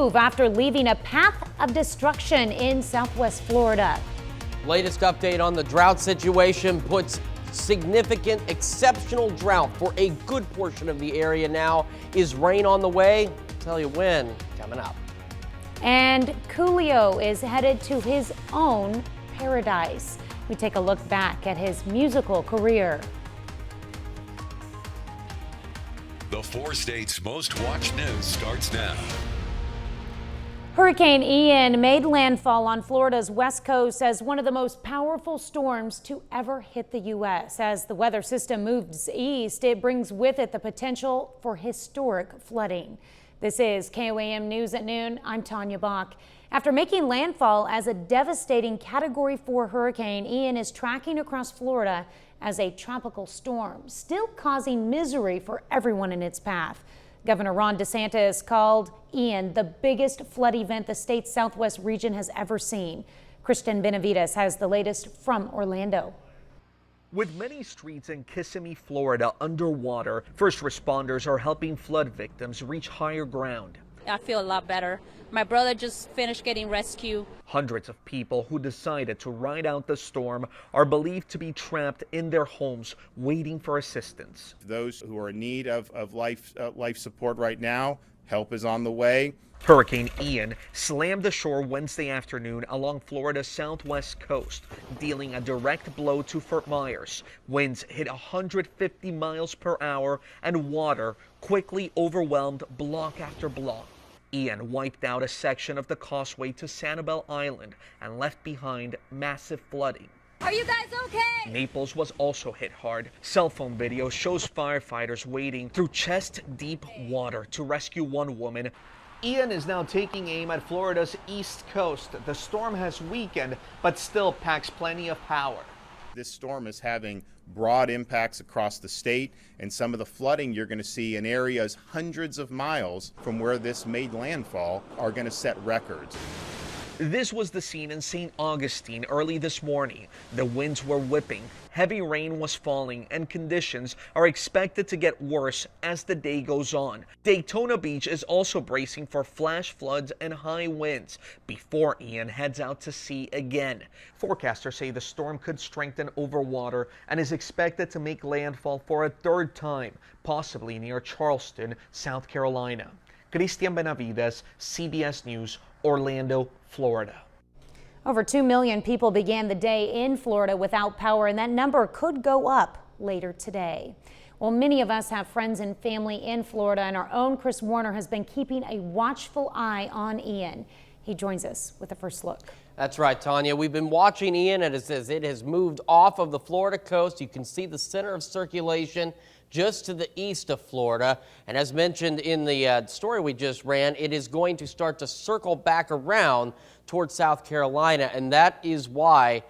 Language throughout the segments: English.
move after leaving a path of destruction in southwest Florida. Latest update on the drought situation puts significant, exceptional drought for a good portion of the area now. Is rain on the way? I'll tell you when, coming up. And Coolio is headed to his own paradise. We take a look back at his musical career. The 4 states' most watched news starts now. Hurricane Ian made landfall on Florida's west coast as one of the most powerful storms to ever hit the U.S. As the weather system moves east, it brings with it the potential for historic flooding. This is KOAM News at noon. I'm Tanya Bach. After making landfall as a devastating Category 4 hurricane, Ian is tracking across Florida as a tropical storm, still causing misery for everyone in its path. Governor Ron DeSantis called Ian the biggest flood event the state's southwest region has ever seen. Kristen Benavides has the latest from Orlando. With many streets in Kissimmee, Florida underwater, first responders are helping flood victims reach higher ground. I feel a lot better. My brother just finished getting rescued. Hundreds of people who decided to ride out the storm are believed to be trapped in their homes waiting for assistance. Those who are in need of life support right now, help is on the way. Hurricane Ian slammed ashore Wednesday afternoon along Florida's southwest coast, dealing a direct blow to Fort Myers. Winds hit 150 miles per hour and water quickly overwhelmed block after block. Ian wiped out a section of the causeway to Sanibel Island and left behind massive flooding. Are you guys okay? Naples was also hit hard. Cell phone video shows firefighters wading through chest-deep water to rescue one woman. Ian is now taking aim at Florida's east coast. The storm has weakened, but still packs plenty of power. This storm is having broad impacts across the state, and some of the flooding you're going to see in areas hundreds of miles from where this made landfall are going to set records. This was the scene in St. Augustine early this morning. The winds were whipping, heavy rain was falling, and conditions are expected to get worse as the day goes on. Daytona Beach is also bracing for flash floods and high winds before Ian heads out to sea again. Forecasters say the storm could strengthen over water and is expected to make landfall for a third time, possibly near Charleston, South Carolina. Kristen Benavides, CBS News, Orlando, Florida. Over 2 million people began the day in Florida without power, and that number could go up later today. Well, many of us have friends and family in Florida, and our own Chris Warner has been keeping a watchful eye on Ian. He joins us with a first look. That's right, Tanya. We've been watching Ian as it has moved off of the Florida coast. You can see the center of circulation just to the east of Florida. And as mentioned in the story we just ran, it is going to start to circle back around towards South Carolina. And that is why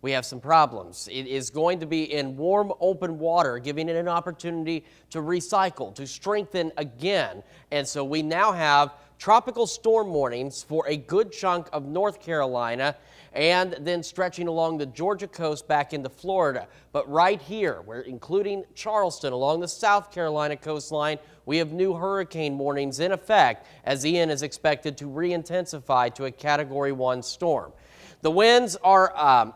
we have some problems. It is going to be in warm, open water, giving it an opportunity to recycle, to strengthen again. And so we now have tropical storm warnings for a good chunk of North Carolina and then stretching along the Georgia coast back into Florida. But right here, we're including Charleston along the South Carolina coastline, we have new hurricane warnings in effect as Ian is expected to re-intensify to a Category 1 storm. The winds are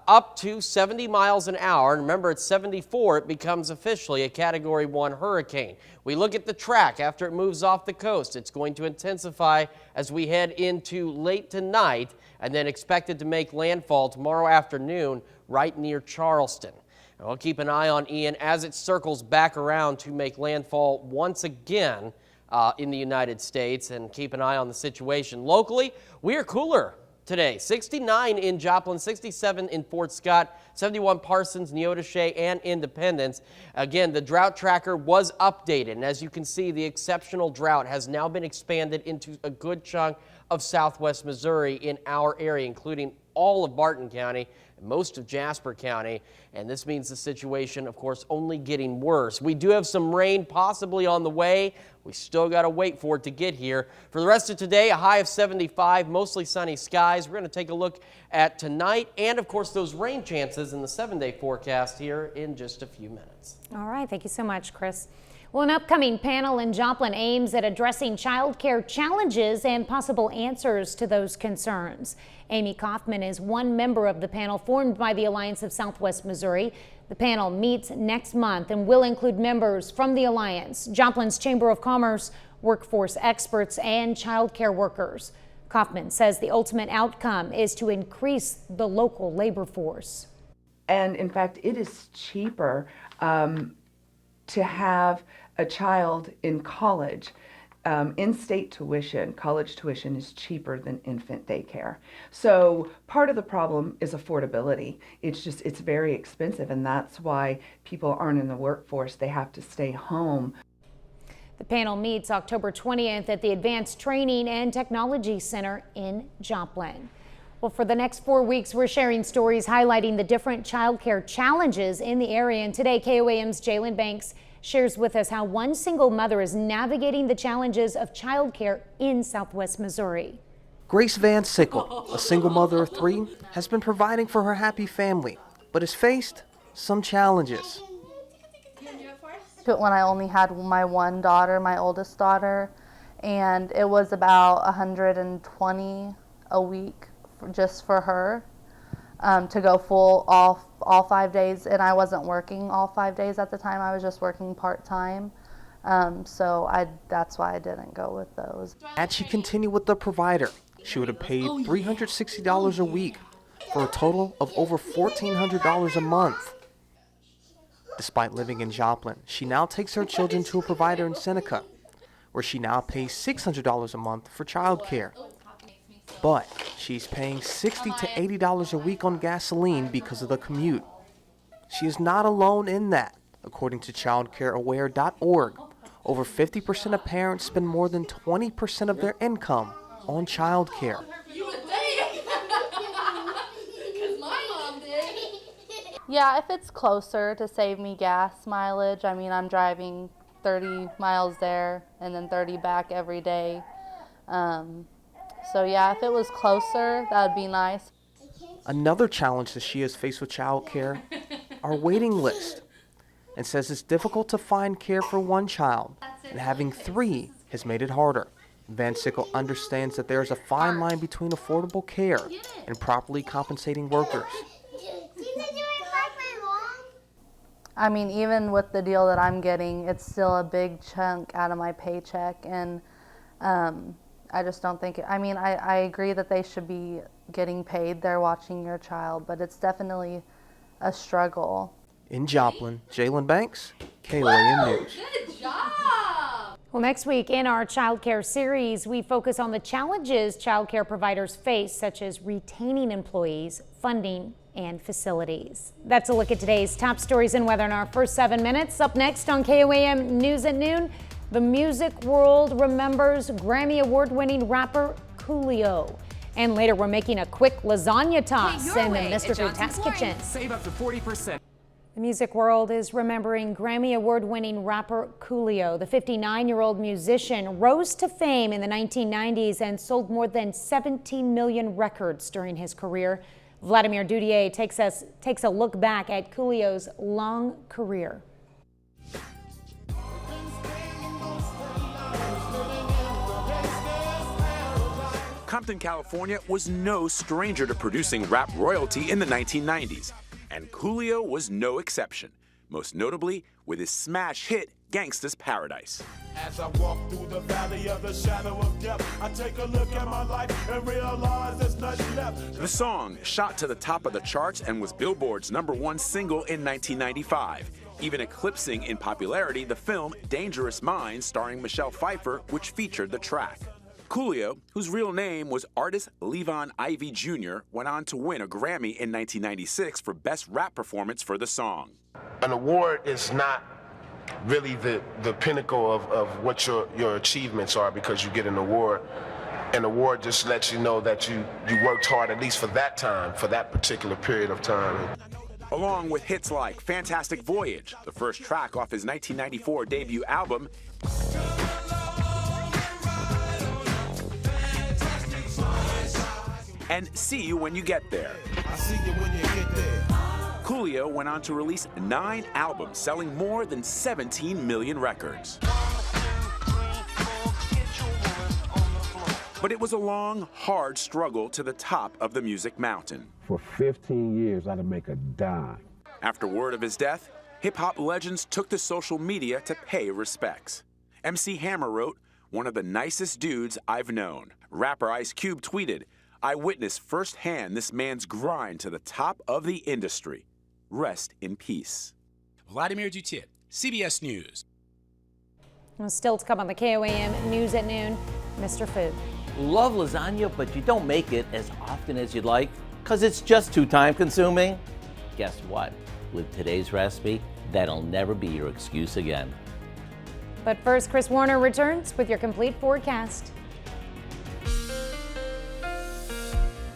up to 70 miles an hour. And remember, at 74, it becomes officially a Category 1 hurricane. We look at the track after it moves off the coast. It's going to intensify as we head into late tonight and then expected to make landfall tomorrow afternoon right near Charleston. And we'll keep an eye on Ian as it circles back around to make landfall once again in the United States, and keep an eye on the situation. Locally, we are cooler today. 69 in Joplin, 67 in Fort Scott, 71 Parsons, Neodesha, and Independence. Again, the drought tracker was updated, and as you can see, the exceptional drought has now been expanded into a good chunk of southwest Missouri in our area, including all of Barton County and most of Jasper County. And this means the situation, of course, only getting worse. We do have some rain possibly on the way. We still got to wait for it to get here. For the rest of today, a high of 75, mostly sunny skies. We're going to take a look at tonight and, of course, those rain chances in the 7-day forecast here in just a few minutes. All right. Thank you so much, Chris. Well, an upcoming panel in Joplin aims at addressing child care challenges and possible answers to those concerns. Amy Kaufman is one member of the panel formed by the Alliance of Southwest Missouri. The panel meets next month and will include members from the Alliance, Joplin's Chamber of Commerce, workforce experts, and child care workers. Kaufman says the ultimate outcome is to increase the local labor force. And in fact, it is cheaper to have a child in college. In-state tuition, college tuition is cheaper than infant daycare. So part of the problem is affordability. It's very expensive, and that's why people aren't in the workforce. They have to stay home. The panel meets October 20th at the Advanced Training and Technology Center in Joplin. Well, for the next 4 weeks, we're sharing stories highlighting the different child care challenges in the area. And today, KOAM's Jalen Banks shares with us how one single mother is navigating the challenges of child care in Southwest Missouri. Grace Van Sickle, a single mother of 3, has been providing for her happy family, but has faced some challenges. When I only had my one daughter, my oldest daughter, and it was about $120 a week just for her to go full all 5 days, and I wasn't working all 5 days at the time. I was just working part-time, so that's why I didn't go with those. Had she continued with the provider, she would have paid $360 a week for a total of over $1,400 a month. Despite living in Joplin, she now takes her children to a provider in Seneca, where she now pays $600 a month for childcare. But she's paying $60 to $80 a week on gasoline because of the commute. She is not alone in that. According to childcareaware.org, over 50% of parents spend more than 20% of their income on childcare. Yeah, if it's closer to save me gas mileage, I mean, I'm driving 30 miles there and then 30 back every day. So yeah, if it was closer, that would be nice. Another challenge that she has faced with childcare are waiting lists, and says it's difficult to find care for one child, and having 3 has made it harder. Van Sickle understands that there is a fine line between affordable care and properly compensating workers. I mean, even with the deal that I'm getting, it's still a big chunk out of my paycheck, and I just don't think, I agree that they should be getting paid. They're watching your child, but it's definitely a struggle. In Joplin, Jalen Banks, KOAM News. Good job! Well, next week in our child care series, we focus on the challenges child care providers face, such as retaining employees, funding, and facilities. That's a look at today's top stories and weather in our first 7 minutes. Up next on KOAM News at Noon, the music world remembers Grammy Award-winning rapper Coolio. And later, we're making a quick lasagna toss in the Mr. Food Test Kitchen. Save up to 40%. The music world is remembering Grammy Award-winning rapper Coolio. The 59-year-old musician rose to fame in the 1990s and sold more than 17 million records during his career. Vladimir Dudier takes a look back at Coolio's long career. Compton, California was no stranger to producing rap royalty in the 1990s, and Coolio was no exception, most notably with his smash hit Gangsta's Paradise. As I walk through the valley of the shadow of death, I take a look at my life and realize there's nothing left. The song shot to the top of the charts and was Billboard's #1 single in 1995, even eclipsing in popularity the film Dangerous Minds starring Michelle Pfeiffer, which featured the track. Coolio, whose real name was Artis Levon Ivy Jr., went on to win a Grammy in 1996 for Best Rap Performance for the song. An award is not really the pinnacle of what your achievements are because you get an award. An award just lets you know that you worked hard, at least for that time, for that particular period of time. Along with hits like Fantastic Voyage, the first track off his 1994 debut album, and See You When You Get There. I see you when you get there. Coolio went on to release 9 albums, selling more than 17 million records. But it was a long, hard struggle to the top of the music mountain. For 15 years, I didn't make a dime. After word of his death, hip-hop legends took to social media to pay respects. MC Hammer wrote, "One of the nicest dudes I've known." Rapper Ice Cube tweeted, "I witnessed firsthand this man's grind to the top of the industry. Rest in peace." Vladimir Dutit, CBS News. Well, still to come on the KOAM News at Noon, Mr. Food. Love lasagna, but you don't make it as often as you'd like because it's just too time consuming? Guess what? With today's recipe, that'll never be your excuse again. But first, Chris Warner returns with your complete forecast.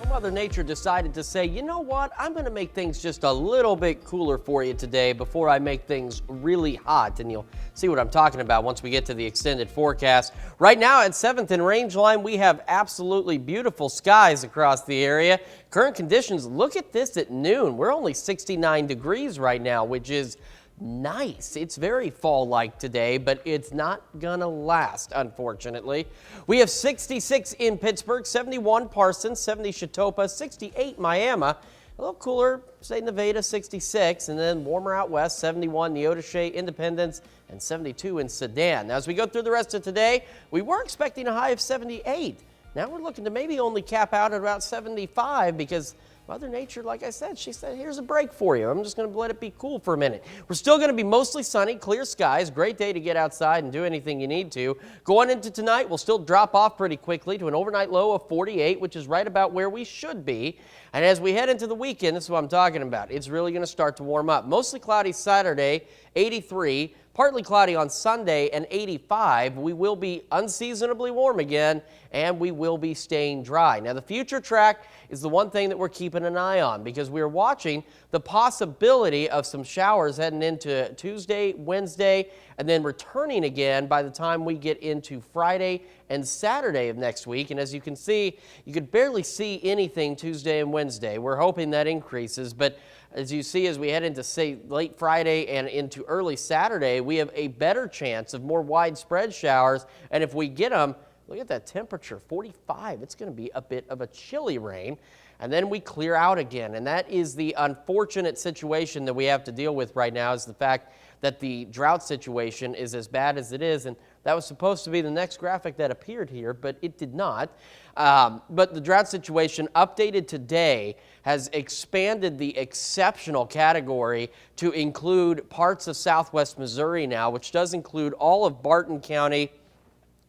Mother Nature decided to say, you know what, I'm going to make things just a little bit cooler for you today before I make things really hot. And you'll see what I'm talking about once we get to the extended forecast. Right now at 7th and Rangeline, we have absolutely beautiful skies across the area. Current conditions, look at this at noon. We're only 69 degrees right now, which is nice. It's very fall-like today, but it's not gonna last, unfortunately. We have 66 in Pittsburgh, 71 Parsons, 70 Chautauqua, 68 Miami. A little cooler, say Nevada, 66, and then warmer out west, 71 Neodesha, Independence, and 72 in Sedan. Now, as we go through the rest of today, we were expecting a high of 78. Now we're looking to maybe only cap out at about 75 because Mother Nature, like I said, she said, here's a break for you. I'm just going to let it be cool for a minute. We're still going to be mostly sunny, clear skies. Great day to get outside and do anything you need to. Going into tonight, we'll still drop off pretty quickly to an overnight low of 48, which is right about where we should be. And as we head into the weekend, this is what I'm talking about. It's really going to start to warm up. Mostly cloudy Saturday, 83. Partly cloudy on Sunday and 85. We will be unseasonably warm again, and we will be staying dry. Now, the future track is the one thing that we're keeping an eye on because we're watching the possibility of some showers heading into Tuesday, Wednesday, and then returning again by the time we get into Friday and Saturday of next week. And as you can see, you could barely see anything Tuesday and Wednesday. We're hoping that increases, but as you see, as we head into, say, late Friday and into early Saturday, we have a better chance of more widespread showers. And if we get them, look at that temperature, 45. It's going to be a bit of a chilly rain. And then we clear out again. And that is the unfortunate situation that we have to deal with right now, is the fact that the drought situation is as bad as it is. And that was supposed to be the next graphic that appeared here, but it did not. But the drought situation updated today has expanded the exceptional category to include parts of southwest Missouri now, which does include all of Barton County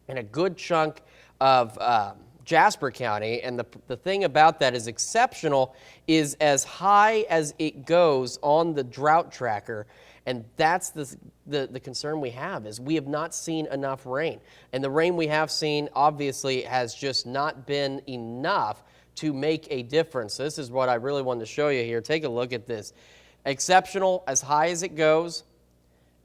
and a good chunk of Jasper County. And the thing about that is exceptional is as high as it goes on the drought tracker. And that's the concern we have, is we have not seen enough rain. And the rain we have seen obviously has just not been enough to make a difference. This is what I really wanted to show you here. Take a look at this. Exceptional, as high as it goes,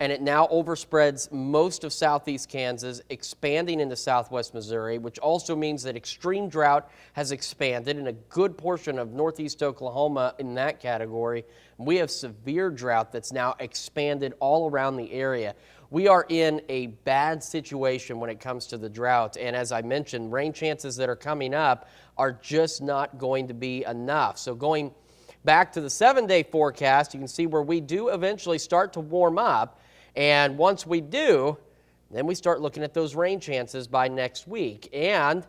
and it now overspreads most of southeast Kansas, expanding into southwest Missouri, which also means that extreme drought has expanded in a good portion of northeast Oklahoma in that category. We have severe drought that's now expanded all around the area. We are in a bad situation when it comes to the drought, and as I mentioned, rain chances that are coming up are just not going to be enough. So going back to the 7-day forecast, you can see where we do eventually start to warm up. And once we do, then we start looking at those rain chances by next week. And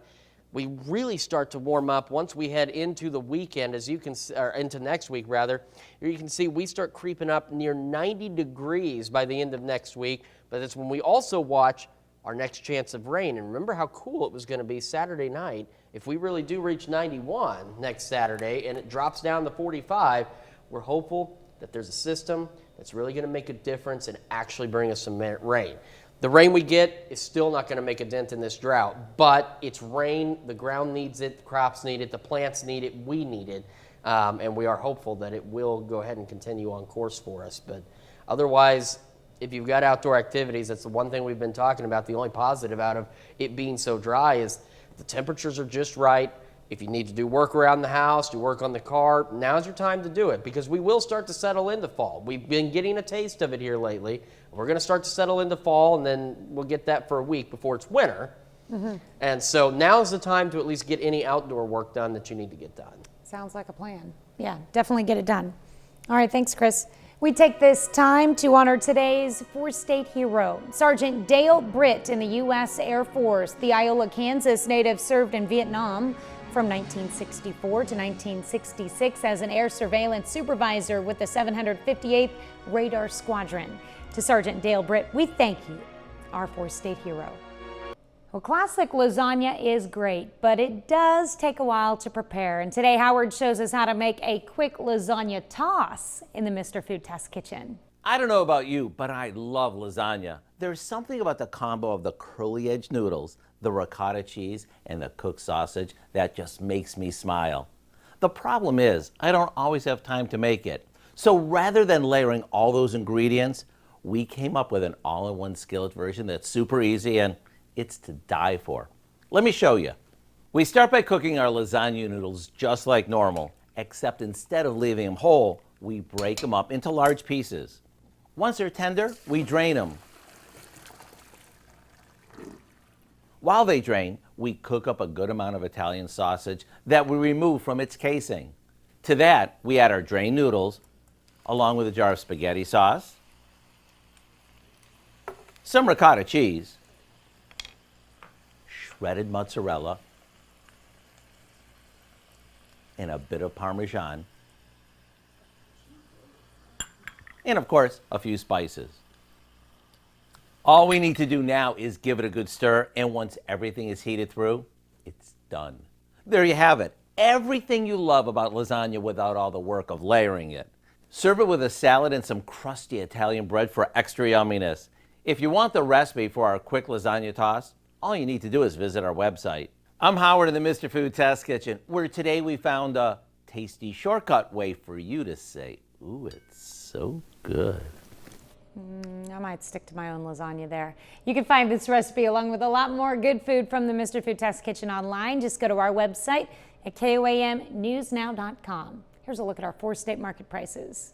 we really start to warm up once we head into the weekend, as you can, or into next week rather. You can see we start creeping up near 90 degrees by the end of next week. But that's when we also watch our next chance of rain. And remember how cool it was going to be Saturday night. If we really do reach 91 next Saturday and it drops down to 45, we're hopeful that there's a system that's really going to make a difference and actually bring us some rain. The rain we get is still not going to make a dent in this drought, but it's rain. The ground needs it, the crops need it, the plants need it, we need it, and we are hopeful that it will go ahead and continue on course for us. But otherwise, if you've got outdoor activities, that's the one thing we've been talking about. The only positive out of it being so dry is the temperatures are just right. If you need to do work around the house, do work on the car, now's your time to do it, because we will start to settle into fall. We've been getting a taste of it here lately. We're going to start to settle into fall, and then we'll get that for a week before it's winter. And so now's the time to at least get any outdoor work done that you need to get done. Sounds like a plan. Yeah, definitely get it done. All right, thanks, Chris. We take this time to honor today's four-state hero, Sergeant Dale Britt in the U.S. Air Force. The Iola, Kansas native served in Vietnam from 1964 to 1966 as an air surveillance supervisor with the 758th Radar Squadron. To Sergeant Dale Britt, we thank you, our four-state hero. Well, classic lasagna is great, but it does take a while to prepare. And today, Howard shows us how to make a quick lasagna toss in the Mr. Food Test Kitchen. I don't know about you, but I love lasagna. There's something about the combo of the curly edge noodles, the ricotta cheese, and the cooked sausage that just makes me smile. The problem is, I don't always have time to make it. So rather than layering all those ingredients, we came up with an all-in-one skillet version that's super easy and it's to die for. Let me show you. We start by cooking our lasagna noodles just like normal, except instead of leaving them whole, we break them up into large pieces. Once they're tender, we drain them. While they drain, we cook up a good amount of Italian sausage that we remove from its casing. To that, we add our drained noodles, along with a jar of spaghetti sauce, some ricotta cheese, shredded mozzarella, and a bit of Parmesan, and of course, a few spices. All we need to do now is give it a good stir, and once everything is heated through, it's done. There you have it. Everything you love about lasagna without all the work of layering it. Serve it with a salad and some crusty Italian bread for extra yumminess. If you want the recipe for our quick lasagna toss, all you need to do is visit our website. I'm Howard in the Mr. Food Test Kitchen, where today we found a tasty shortcut way for you to say, ooh, it's so good. I might stick to my own lasagna there. You can find this recipe along with a lot more good food from the Mr. Food Test Kitchen online. Just go to our website at KOAMnewsnow.com. Here's a look at our four-state market prices.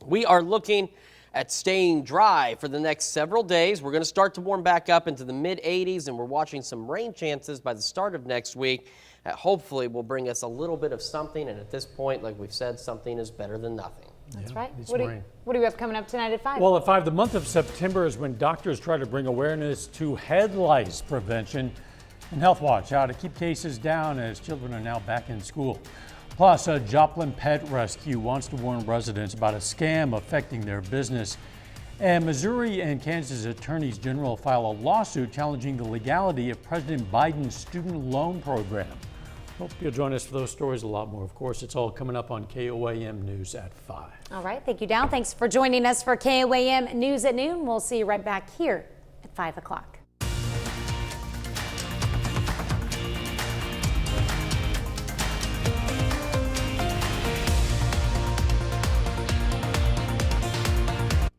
We are looking at staying dry for the next several days. We're going to start to warm back up into the mid-80s, and we're watching some rain chances by the start of next week. Hopefully will bring us a little bit of something, and at this point, like we've said, something is better than nothing. That's right. What do we have coming up tonight at 5? Well, at 5, the month of September is when doctors try to bring awareness to head lice prevention and Health Watch, how to keep cases down as children are now back in school. Plus, a Joplin Pet Rescue wants to warn residents about a scam affecting their business. And Missouri and Kansas attorneys general file a lawsuit challenging the legality of President Biden's student loan program. Hope you'll join us for those stories, a lot more. Of course, it's all coming up on KOAM News at 5. All right. Thank you, Dal. Thanks for joining us for KOAM News at noon. We'll see you right back here at 5 o'clock.